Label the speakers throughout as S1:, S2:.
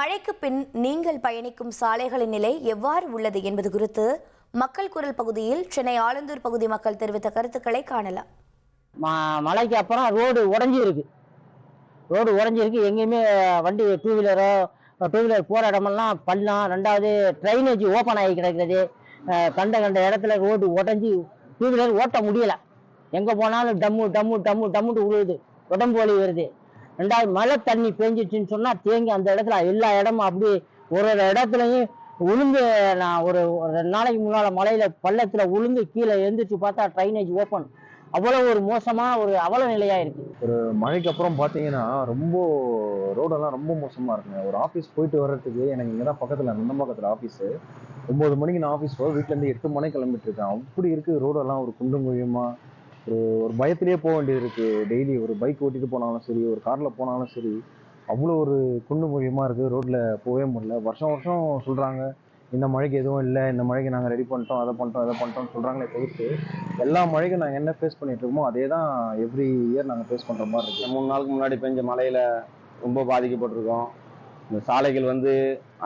S1: மழைக்கு பின் நீங்கள் பயணிக்கும் சாலைகளின் நிலை எவ்வாறு உள்ளது என்பது குறித்து மக்கள் குரல் பகுதியில் சென்னை ஆலந்தூர் பகுதி மக்கள் தெரிவித்த கருத்துக்களை காணலாம்.
S2: மழைக்கு அப்புறம் ரோடு உடஞ்சி இருக்கு. எங்கேயுமே வண்டி டூ வீலர் போகிற இடமெல்லாம் பள்ளம். ரெண்டாவது ட்ரைனேஜ் ஓப்பன் ஆகி கிடக்கிறது. கண்ட இடத்துல ரோடு உடஞ்சி டூ வீலர் ஓட்ட முடியலை. எங்கே போனாலும் டம்முட்டு விழுவுது, உடம்பு வலி வருது. ரெண்டாவது மழை தண்ணி பெஞ்சிச்சுன்னு சொன்னால் தேங்கி அந்த இடத்துல எல்லா இடமும் அப்படி ஒரு இடத்துலையும் உளுந்து. நான் ஒரு 2 நாளைக்கு முன்னால் மழையில் பள்ளத்தில் உளுந்து கீழே எழுந்திரிச்சு பார்த்தா ட்ரைனேஜ் ஓப்பன். அவ்வளோ ஒரு மோசமான ஒரு அவல நிலையாக இருக்குது.
S3: ஒரு மழைக்கு அப்புறம் பார்த்தீங்கன்னா ரோடெல்லாம் ரொம்ப மோசமாக இருக்குங்க. ஒரு ஆஃபீஸ் போயிட்டு வர்றதுக்கு எனக்கு இங்கே தான் பக்கத்தில் நந்தம்பாக்கத்தில் ஆஃபீஸு. 9 மணிக்கு நான் ஆஃபீஸ் போவேன், வீட்டிலேருந்து 8 மணிக்கு கிளம்பிட்டு இருக்கேன். அப்படி இருக்குது ரோடெல்லாம். ஒரு குண்டும் குழியுமாக ஒரு பயத்திலேயே போக வேண்டியது இருக்குது. டெய்லி ஒரு பைக் ஓட்டிட்டு போனாலும் சரி, ஒரு காரில் போனாலும் சரி, அவ்வளோ ஒரு குண்டும் குழியுமாக இருக்குது. ரோட்டில் போகவே முடியல. வருஷம் சொல்கிறாங்க இந்த மழைக்கு எதுவும் இல்லை, இந்த மழைக்கு நாங்கள் ரெடி பண்ணிட்டோம், அதை பண்ணிட்டோம்னு சொல்கிறாங்களே தவிர்த்து எல்லா மழைக்கும் நாங்கள் என்ன ஃபேஸ் பண்ணிட்டு இருக்கோமோ அதே தான் எவ்ரி இயர் நாங்கள் ஃபேஸ் பண்ணுற மாதிரி இருக்குது.
S4: 3 நாளுக்கு முன்னாடி பெஞ்ச மழையில் ரொம்ப பாதிக்கப்பட்டிருக்கோம். இந்த சாலைகள்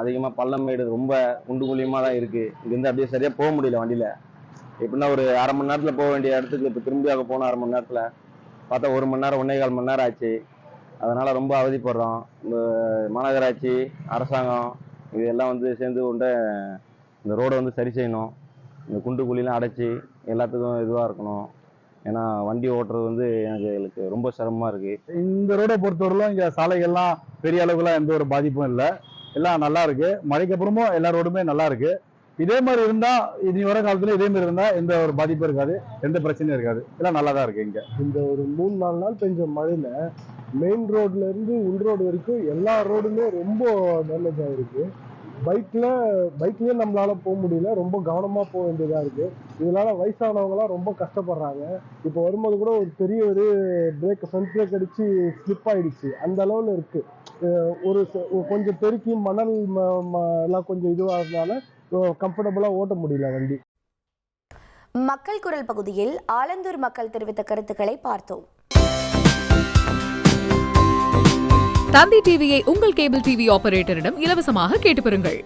S4: அதிகமாக பள்ளம் மேடு ரொம்ப குண்டு குழியமாக தான் இருக்குது. இங்கேருந்து அப்படியே சரியாக போக முடியல வண்டியில். எப்படின்னா ஒரு அரை மணி நேரத்தில் போக வேண்டிய இடத்துக்கு இப்போ திரும்பி அங்கே போன அரை மணி நேரத்தில் பார்த்தா 1 மணி நேரம் 1.25 மணி நேரம் ஆச்சு. அதனால் ரொம்ப அவதிப்படுறோம். இந்த மாநகராட்சி அரசாங்கம் இதெல்லாம் சேர்ந்து கொண்டு இந்த ரோடை சரி செய்யணும். இந்த குண்டு குழியெலாம் அடைச்சி எல்லாத்துக்கும் இதுவாக இருக்கணும். ஏன்னா வண்டி ஓட்டுறது எனக்கு ரொம்ப சிரமமாக இருக்குது.
S5: இந்த ரோடை பொறுத்தவரையிலும் இங்கே சாலைகள்லாம் பெரிய அளவுக்குலாம் எந்த ஒரு பாதிப்பும் இல்லை. எல்லாம் நல்லா இருக்கு. மழைக்கு அப்புறமும் எல்லா ரோடுமே நல்லா இருக்கு. இதே மாதிரி இருந்தா இனி வர காலத்துல இதே மாதிரி இருந்தா எந்த ஒரு பாதிப்பும் இருக்காது, எந்த பிரச்சனையும் இருக்காது. எல்லாம் நல்லா தான் இருக்கு. இங்க
S6: இந்த ஒரு 3-4 நாள் பெஞ்ச மழையில மெயின் ரோட்ல இருந்து உள் ரோடு வரைக்கும் எல்லா ரோடுமே ரொம்ப டேமேஜ் ஆயிருக்கு. பைக்லயே நம்மளால போக முடியல. ரொம்ப கவனமா போக வேண்டியதா இருக்கு. இதனால வயசானவங்கலாம் ரொம்ப கஷ்டப்படுறாங்க. இப்போ வரும்போது கூட ஒரு பெரிய ஃப்ரண்ட் பிரேக் அடிச்சு ஸ்லிப் ஆயிடுச்சு. அந்த அளவுல இருக்கு. கொஞ்சம் பெருக்கி மணல் எல்லாம் கொஞ்சம் இதுவாகிறதுனால கம்ஃபர்டபுளா ஓட்ட முடியல வண்டி.
S1: மக்கள் குரல் பகுதியில் ஆலந்தூர் மக்கள் தெரிவித்த கருத்துக்களை பார்த்தோம்.
S7: தந்தி டிவியை உங்கள் கேபிள் டிவி ஆபரேட்டரிடம் இலவசமாக கேட்டு பெறுங்கள்.